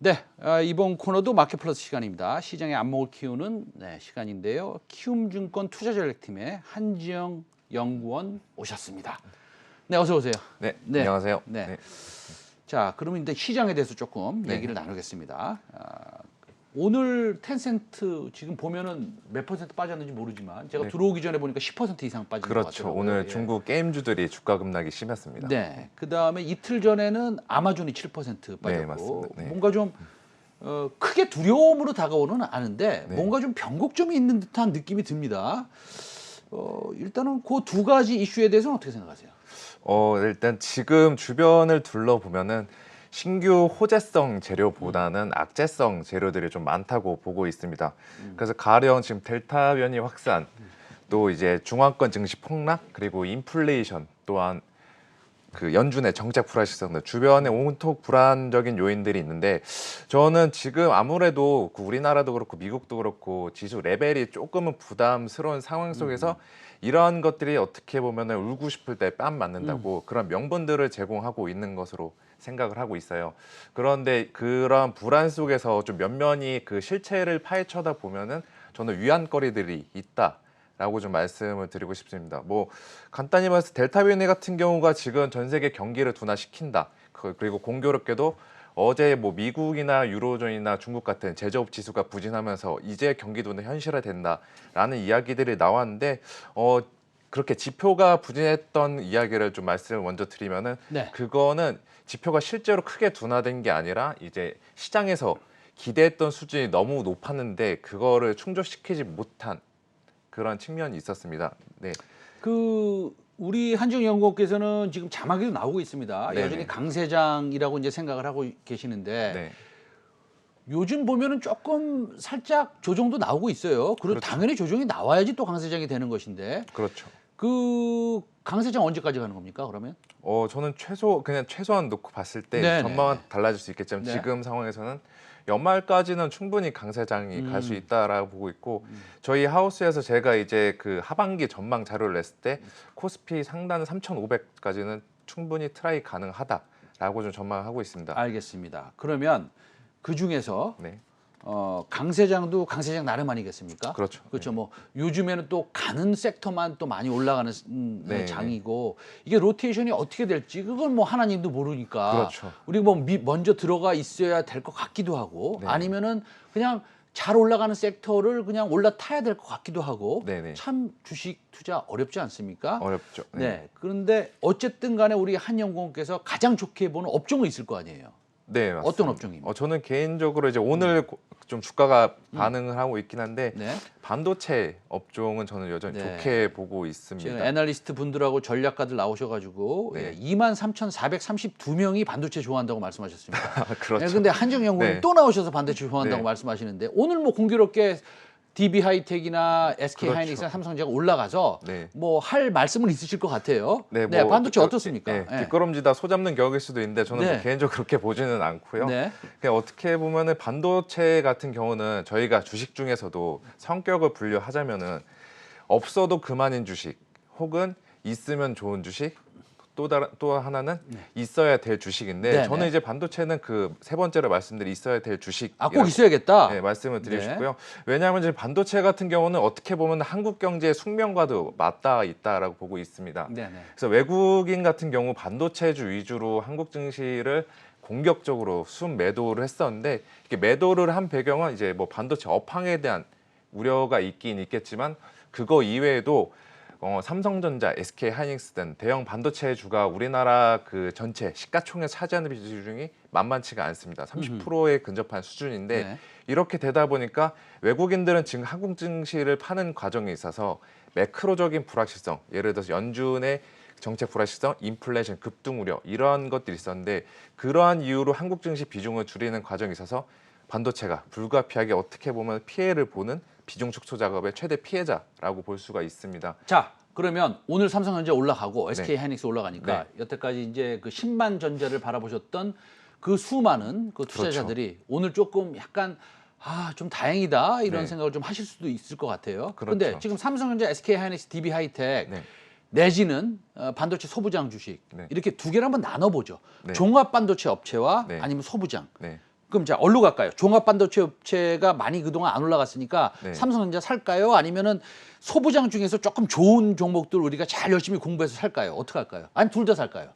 네, 이번 코너도 마켓플러스 시간입니다. 시장의 안목을 키우는 시간인데요. 키움증권 투자전략팀의 한지영 연구원 오셨습니다. 네, 어서 오세요. 네, 안녕하세요. 네. 자, 그러면 이제 시장에 대해서 조금 얘기를 나누겠습니다. 오늘 텐센트 지금 보면은 몇 퍼센트 빠졌는지 모르지만 제가 들어오기 전에 보니까 10% 이상 빠진 것 그렇죠. 같더라고요. 오늘 중국 게임주들이 주가 급락이 심했습니다. 네. 그다음에 이틀 전에는 아마존이 7% 빠졌고 네, 맞습니다. 네. 뭔가 좀 크게 두려움으로 다가오는 않은데 뭔가 좀 변곡점이 있는 듯한 느낌이 듭니다. 일단은 그 두 가지 이슈에 대해서는 어떻게 생각하세요? 일단 지금 주변을 둘러보면은 신규 호재성 재료보다는 악재성 재료들이 좀 많다고 보고 있습니다. 그래서 가령 지금 델타 변이 확산, 또 이제 중앙권 증시 폭락, 그리고 인플레이션 또한 그 연준의 정책 불확실성, 주변에 온통 불안적인 요인들이 있는데 저는 지금 아무래도 우리나라도 그렇고 미국도 그렇고 지수 레벨이 조금은 부담스러운 상황 속에서 이러한 것들이 어떻게 보면 울고 싶을 때 뺨 맞는다고 그런 명분들을 제공하고 있는 것으로 생각을 하고 있어요. 그런데 그런 불안 속에서 좀 면면이 그 실체를 파헤쳐다 보면은 저는 위안거리들이 있다라고 좀 말씀을 드리고 싶습니다. 뭐 간단히 말해서 델타 변이 같은 경우가 지금 전 세계 경기를 둔화시킨다. 그리고 공교롭게도 어제 뭐 미국이나 유로존이나 중국 같은 제조업 지수가 부진하면서 이제 경기도는 현실화된다라는 이야기들이 나왔는데 그렇게 지표가 부진했던 이야기를 좀 말씀을 먼저 드리면은 그거는 지표가 실제로 크게 둔화된 게 아니라 이제 시장에서 기대했던 수준이 너무 높았는데 그거를 충족시키지 못한 그런 측면이 있었습니다. 네. 우리 한지영 연구원께서는 지금 자막에도 나오고 있습니다. 네네. 여전히 강세장이라고 이제 생각을 하고 계시는데 네. 요즘 보면은 조금 살짝 조정도 나오고 있어요. 그리고 그렇죠. 당연히 조정이 나와야지 또 강세장이 되는 것인데 그렇죠. 그 강세장 언제까지 가는 겁니까? 그러면? 저는 그냥 최소한 놓고 봤을 때 네네. 전망은 달라질 수 있겠지만 네. 지금 상황에서는 연말까지는 충분히 강세장이 갈 수 있다라고 보고 있고 저희 하우스에서 제가 이제 그 하반기 전망 자료를 냈을 때 코스피 상단 3,500까지는 충분히 트라이 가능하다라고 좀 전망하고 있습니다. 알겠습니다. 그러면 그 중에서 네. 강세장도 강세장 나름 아니겠습니까? 그렇죠. 그렇죠. 뭐 요즘에는 또 가는 섹터만 또 많이 올라가는 네, 장이고 이게 로테이션이 어떻게 될지 그건 뭐 하나님도 모르니까 그렇죠. 우리 뭐 먼저 들어가 있어야 될 것 같기도 하고 네. 아니면은 그냥 잘 올라가는 섹터를 그냥 올라타야 될 것 같기도 하고 네네. 참 주식 투자 어렵지 않습니까? 어렵죠. 네. 그런데 어쨌든 간에 우리 한연구원께서 가장 좋게 보는 업종은 있을 거 아니에요. 네, 맞습니다. 어떤 업종입니까? 저는 개인적으로 이제 오늘 좀 주가가 반응을 하고 있긴 한데 네. 반도체 업종은 저는 여전히 네. 좋게 보고 지금 있습니다. 애널리스트 분들하고 전략가들 나오셔가지고 네. 23,432명이 반도체 좋아한다고 말씀하셨습니다. 그렇죠. 근데 한정 연구원님 네. 또 나오셔서 반도체 좋아한다고 네. 말씀하시는데 오늘 뭐 공교롭게 DB 하이텍이나 SK 그렇죠. 하이닉스나 삼성제가 올라가서 네. 뭐 할 말씀은 있으실 것 같아요. 네, 네, 뭐 반도체 어떻습니까? 네, 네. 뒷걸음지다 소잡는 격일 수도 있는데 저는 네. 뭐 개인적으로 그렇게 보지는 않고요. 네. 그냥 어떻게 보면은 반도체 같은 경우는 저희가 주식 중에서도 성격을 분류하자면은 없어도 그만인 주식, 혹은 있으면 좋은 주식, 또 하나는 있어야 될 주식인데 네, 저는 네. 이제 반도체는 그 세 번째로 말씀드린 있어야 될 주식. 꼭 있어야겠다. 네, 말씀을 드리고 네. 싶고요. 왜냐하면 이제 반도체 같은 경우는 어떻게 보면 한국 경제의 숙명과도 맞닿아 있다라고 보고 있습니다. 네, 네. 그래서 외국인 같은 경우 반도체주 위주로 한국 증시를 공격적으로 순매도를 했었는데 이게 매도를 한 배경은 이제 뭐 반도체 업황에 대한 우려가 있긴 있겠지만 그거 이외에도 삼성전자, SK 하이닉스 등 대형 반도체주가 우리나라 그 전체 시가총액 차지하는 비중이 만만치가 않습니다. 30%에 근접한 수준인데 네. 이렇게 되다 보니까 외국인들은 지금 한국 증시를 파는 과정에 있어서 매크로적인 불확실성, 예를 들어서 연준의 정책 불확실성, 인플레이션 급등 우려 이러한 것들이 있었는데 그러한 이유로 한국 증시 비중을 줄이는 과정에 있어서 반도체가 불가피하게 어떻게 보면 피해를 보는 비중 축소 작업의 최대 피해자라고 볼 수가 있습니다. 자, 그러면 오늘 삼성전자 올라가고 SK 네. 하이닉스 올라가니까 네. 여태까지 이제 그 신반전자를 바라보셨던 그 수많은 그 투자자들이 오늘 조금 약간 좀 다행이다 이런 네. 생각을 좀 하실 수도 있을 것 같아요. 그렇죠. 그런데 지금 삼성전자, SK 하이닉스, DB 하이텍 네. 내지는 반도체 소부장 주식 네. 이렇게 두 개를 한번 나눠보죠. 네. 종합 반도체 업체와 네. 아니면 소부장. 네. 그럼 자, 어디로 갈까요? 종합반도체 업체가 많이 그동안 안 올라갔으니까 네. 삼성전자 살까요? 아니면은 소부장 중에서 조금 좋은 종목들 우리가 잘 열심히 공부해서 살까요? 어떻게 할까요? 아니면 둘 다 살까요?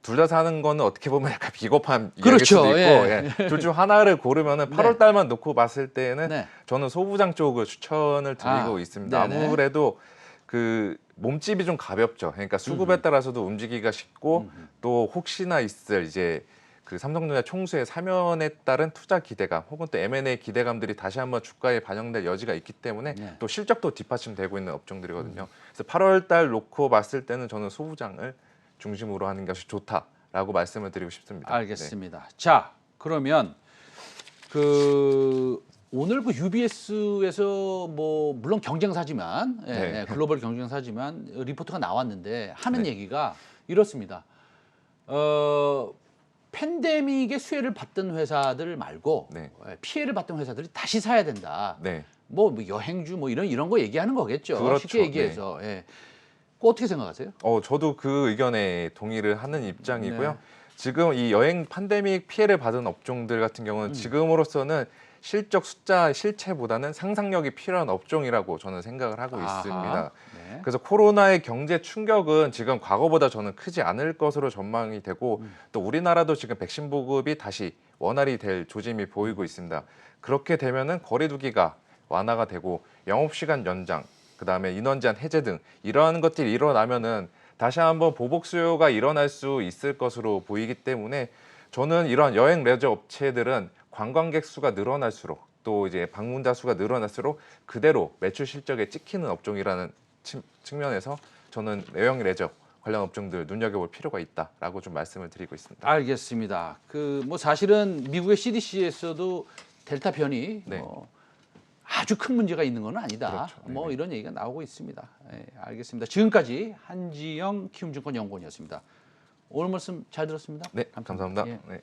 둘 다 사는 거는 어떻게 보면 약간 비겁한 이야기일 그렇죠. 수도 있고 예. 둘 중 하나를 고르면은 8월 달만 놓고 봤을 때는 네. 저는 소부장 쪽을 추천을 드리고 있습니다. 네네. 아무래도 그 몸집이 좀 가볍죠. 그러니까 수급에 따라서도 움직이기가 쉽고 또 혹시나 있을 이제 그 삼성전자 총수의 사면에 따른 투자 기대감 혹은 또 M&A 기대감들이 다시 한번 주가에 반영될 여지가 있기 때문에 네. 또 실적도 뒷받침되고 있는 업종들이거든요. 그래서 8월 달 놓고 봤을 때는 저는 소부장을 중심으로 하는 것이 좋다라고 말씀을 드리고 싶습니다. 알겠습니다. 자, 그러면 그 오늘 그 UBS에서 뭐 물론 경쟁사지만 네. 글로벌 경쟁사지만 리포트가 나왔는데 하는 네. 얘기가 이렇습니다. 팬데믹의 수혜를 받던 회사들 말고 네. 피해를 받던 회사들이 다시 사야 된다. 네. 뭐 여행주 뭐 이런 거 얘기하는 거겠죠. 그렇죠. 쉽게 얘기해서. 예. 그거 어떻게 생각하세요? 저도 그 의견에 동의를 하는 입장이고요. 네. 지금 이 여행 팬데믹 피해를 받은 업종들 같은 경우는 지금으로서는 실적 숫자 실체보다는 상상력이 필요한 업종이라고 저는 생각을 하고 아하. 있습니다. 네. 그래서 코로나의 경제 충격은 지금 과거보다 저는 크지 않을 것으로 전망이 되고 또 우리나라도 지금 백신 보급이 다시 원활히 될 조짐이 보이고 있습니다. 그렇게 되면은 거리두기가 완화가 되고 영업시간 연장, 그다음에 인원 제한 해제 등 이러한 것들이 일어나면은 다시 한번 보복 수요가 일어날 수 있을 것으로 보이기 때문에 저는 이러한 여행 레저 업체들은 관광객 수가 늘어날수록 또 이제 방문자 수가 늘어날수록 그대로 매출 실적에 찍히는 업종이라는 측면에서 저는 여행 레저 관련 업종들 눈여겨볼 필요가 있다라고 좀 말씀을 드리고 있습니다. 알겠습니다. 그 뭐 사실은 미국의 CDC에서도 델타 변이 네. 아주 큰 문제가 있는 건 아니다. 그렇죠. 뭐 네네. 이런 얘기가 나오고 있습니다. 예, 알겠습니다. 지금까지 한지영 키움증권 연구원이었습니다. 오늘 말씀 잘 들었습니다. 네, 감사합니다. 예. 네.